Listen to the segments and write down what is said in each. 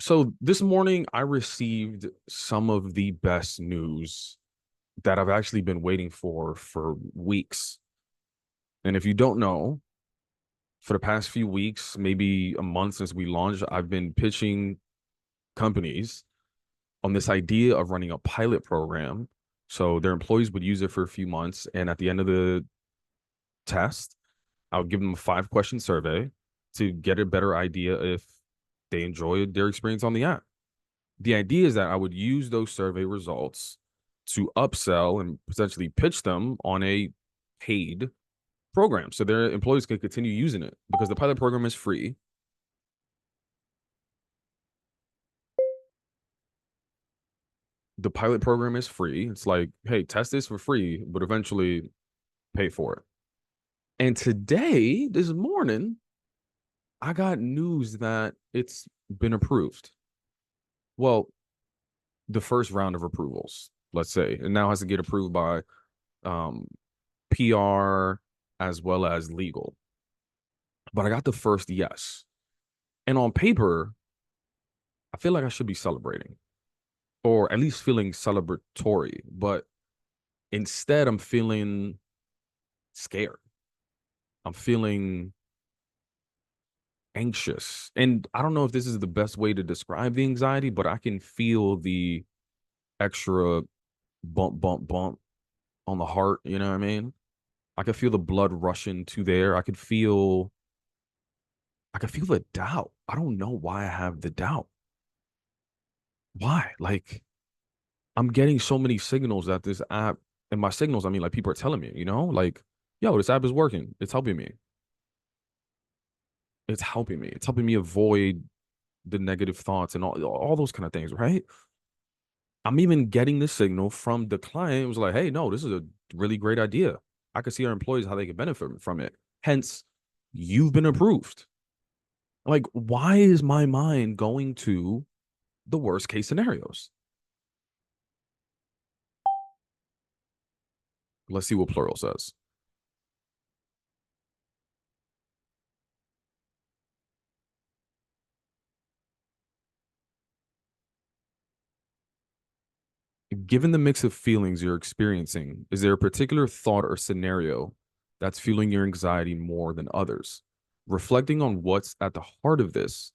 So this morning, I received some of the best news that I've actually been waiting for weeks. And if you don't know, for the past few weeks, maybe a month since we launched, I've been pitching companies on this idea of running a pilot program. So their employees would use it for a few months. And at the end of the test, I would give them a 5 question survey to get a better idea if they enjoyed their experience on the app. The idea is that I would use those survey results to upsell and potentially pitch them on a paid program so their employees can continue using it because the pilot program is free. The pilot program is free. It's like, hey, test this for free, but eventually pay for it. And today, this morning, I got news that it's been approved. Well, the first round of approvals, let's say, and now has to get approved by um, PR as well as legal. But I got the first yes. And on paper, I feel like I should be celebrating or at least feeling celebratory. But instead, I'm feeling scared. I'm feeling anxious. And I don't know if this is the best way to describe the anxiety, but I can feel the extra bump, bump, bump on the heart. You know what I mean? I could feel the blood rushing to there. I could feel the doubt. I don't know why I have the doubt. Why? Like, I'm getting so many signals that this app, and my signals, I mean, like people are telling me, like, yo, this app is working. It's helping me. It's helping me. It's helping me avoid the negative thoughts and all those kind of things, right? I'm even getting the signal from the client. It was like, hey, no, this is a really great idea. I could see our employees how they could benefit from it. Hence, you've been approved. Like, why is my mind going to the worst case scenarios? Let's see what Plural says. Given the mix of feelings you're experiencing, is there a particular thought or scenario that's fueling your anxiety more than others? Reflecting on what's at the heart of this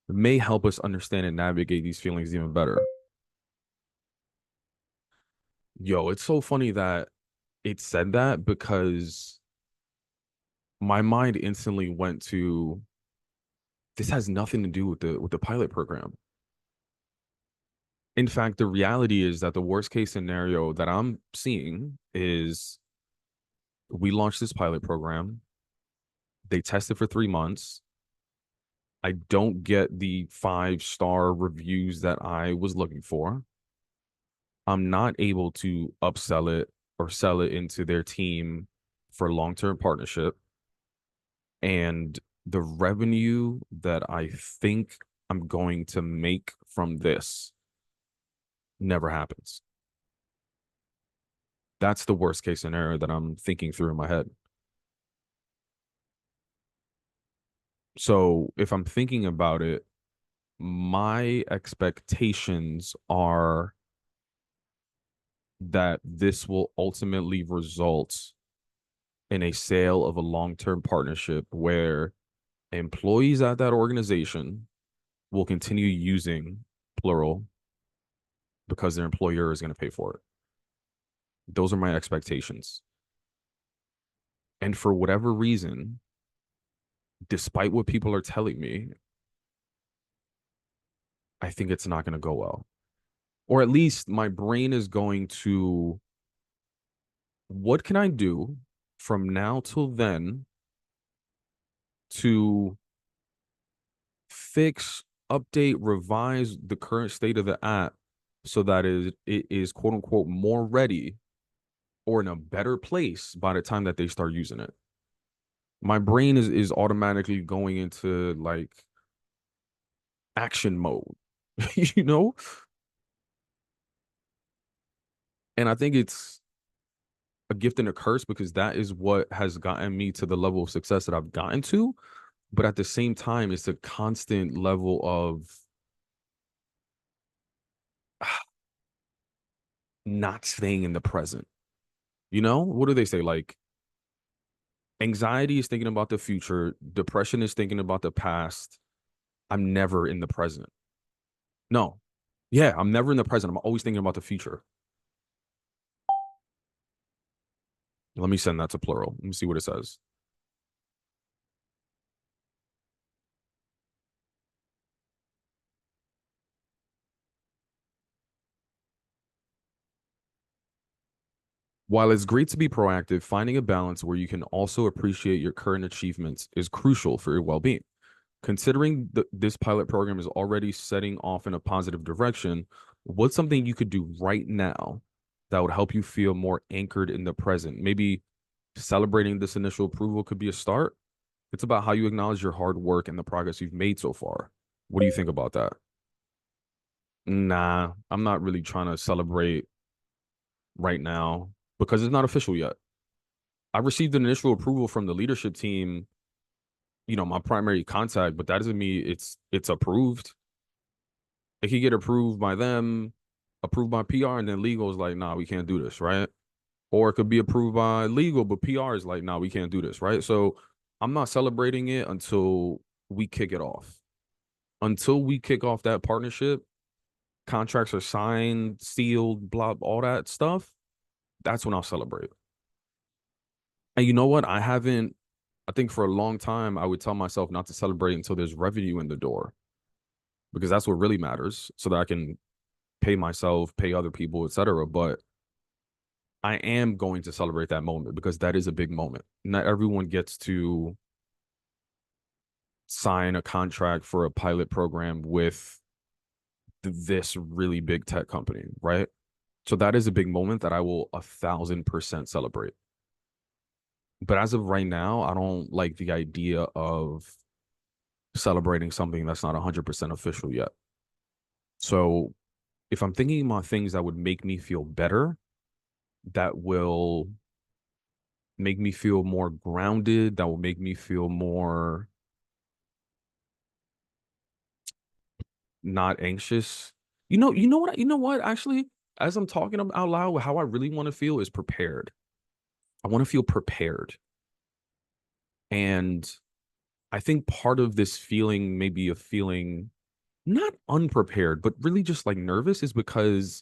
may help us understand and navigate these feelings even better. Yo, it's so funny that it said that because my mind instantly went to this has nothing to do with the pilot program. In fact, the reality is that the worst case scenario that I'm seeing is we launched this pilot program. They tested for 3 months. I don't get the 5 star reviews that I was looking for. I'm not able to upsell it or sell it into their team for long-term partnership. And the revenue that I think I'm going to make from this never happens. That's the worst case scenario that I'm thinking through in my head. So if I'm thinking about it, my expectations are that this will ultimately result in a sale of a long-term partnership where employees at that organization will continue using Plural because their employer is going to pay for it. Those are my expectations. And for whatever reason, despite what people are telling me, I think it's not going to go well. Or at least my brain is going to, what can I do from now till then to fix, update, revise the current state of the app so that it is quote unquote more ready or in a better place by the time that they start using it. My brain is automatically going into like action mode, you know? And I think it's a gift and a curse because that is what has gotten me to the level of success that I've gotten to. But at the same time, it's a constant level of not staying in the present. You know, what do they say? Like, anxiety is thinking about the future, depression is thinking about the past. I'm never in the present. No. Yeah, I'm never in the present. I'm always thinking about the future. Let me send that to Plural. Let me see what it says. While it's great to be proactive, finding a balance where you can also appreciate your current achievements is crucial for your well being. Considering this pilot program is already setting off in a positive direction, what's something you could do right now that would help you feel more anchored in the present? Maybe celebrating this initial approval could be a start. It's about how you acknowledge your hard work and the progress you've made so far. What do you think about that? Nah, I'm not really trying to celebrate right now because it's not official yet. I received an initial approval from the leadership team, my primary contact, but that doesn't mean it's approved. It could get approved by them, approved by PR, and then legal is like, nah, we can't do this, right? Or it could be approved by legal, but PR is like, nah, we can't do this, right? So I'm not celebrating it until we kick it off. Until we kick off that partnership, contracts are signed, sealed, blah, all that stuff. That's when I'll celebrate. And you know what? I think for a long time, I would tell myself not to celebrate until there's revenue in the door because that's what really matters so that I can pay myself, pay other people, etc. But I am going to celebrate that moment because that is a big moment. Not everyone gets to sign a contract for a pilot program with this really big tech company, right? So that is a big moment that I will 1,000% celebrate. But as of right now, I don't like the idea of celebrating something that's not 100% official yet. So if I'm thinking about things that would make me feel better, that will make me feel more grounded, that will make me feel more not anxious. You know what? Actually, as I'm talking out loud, how I really want to feel is prepared. I want to feel prepared. And I think part of this feeling, maybe a feeling not unprepared, but really just like nervous, is because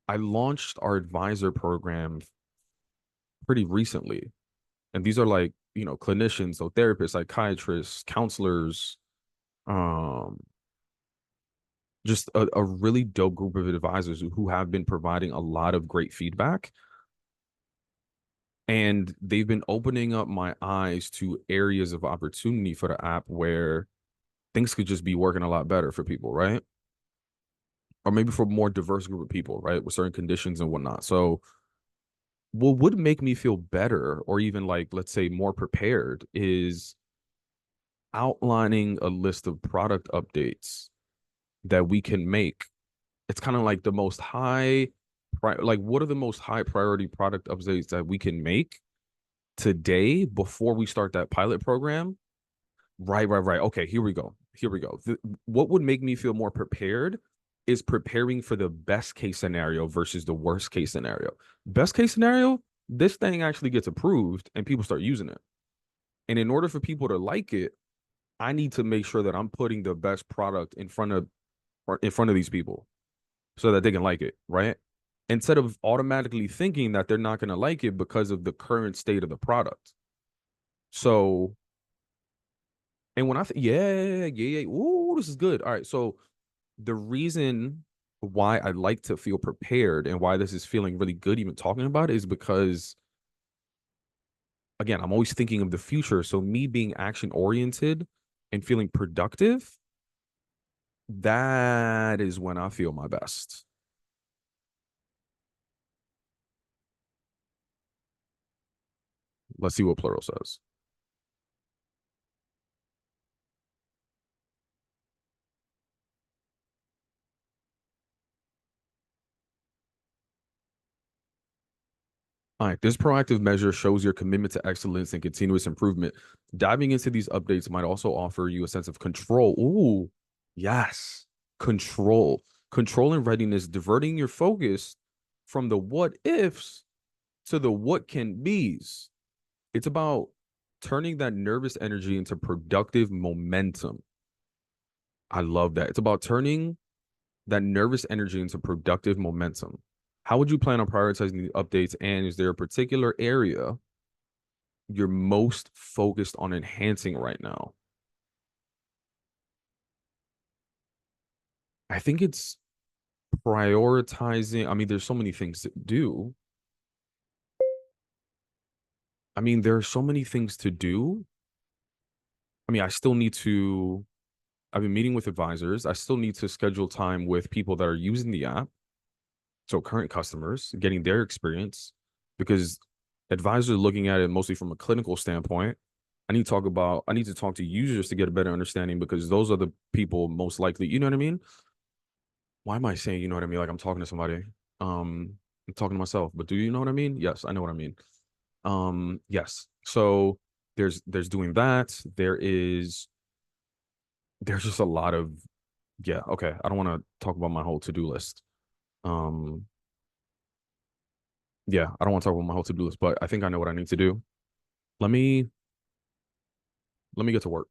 I launched our advisor program pretty recently. And these are like, clinicians, so therapists, psychiatrists, counselors, um, just a really dope group of advisors who have been providing a lot of great feedback. And they've been opening up my eyes to areas of opportunity for the app where things could just be working a lot better for people, right? Or maybe for a more diverse group of people, right? With certain conditions and whatnot. So what would make me feel better or even like, let's say, more prepared is outlining a list of product updates that we can make. It's kind of like the most like what are the most high priority product updates that we can make today before we start that pilot program. Right, right, right. Okay, here we go. Here we go. What would make me feel more prepared is preparing for the best case scenario versus the worst case scenario. Best case scenario, this thing actually gets approved and people start using it. And in order for people to like it, I need to make sure that I'm putting the best product in front of these people so that they can like it, right? Instead of automatically thinking that they're not going to like it because of the current state of the product. So, and when yeah, yeah, yeah, ooh, this is good. All right. So, the reason why I like to feel prepared and why this is feeling really good, even talking about it, is because, again, I'm always thinking of the future. So, me being action oriented and feeling productive, that is when I feel my best. Let's see what Plural says. All right, this proactive measure shows your commitment to excellence and continuous improvement. Diving into these updates might also offer you a sense of control. Ooh, yes, control. Controlling readiness, diverting your focus from the what ifs to the what can be's. It's about turning that nervous energy into productive momentum. I love that. It's about turning that nervous energy into productive momentum. How would you plan on prioritizing the updates? And is there a particular area you're most focused on enhancing right now? I think it's prioritizing. I mean, there's so many things to do. I mean, there are so many things to do. I mean, I still need to, I've been meeting with advisors. I still need to schedule time with people that are using the app. So current customers, getting their experience, because advisors are looking at it mostly from a clinical standpoint. I need to talk to users to get a better understanding because those are the people most likely, you know what I mean? Why am I saying you know what I mean? Like I'm talking to somebody. I'm talking to myself, but do you know what I mean? Yes, I know what I mean. Yes. So there's doing that. There's just a lot of yeah, okay. I don't want to talk about my whole to-do list. Um, yeah, I don't want to talk about my whole to-do list, but I think I know what I need to do. Let me let me get to work.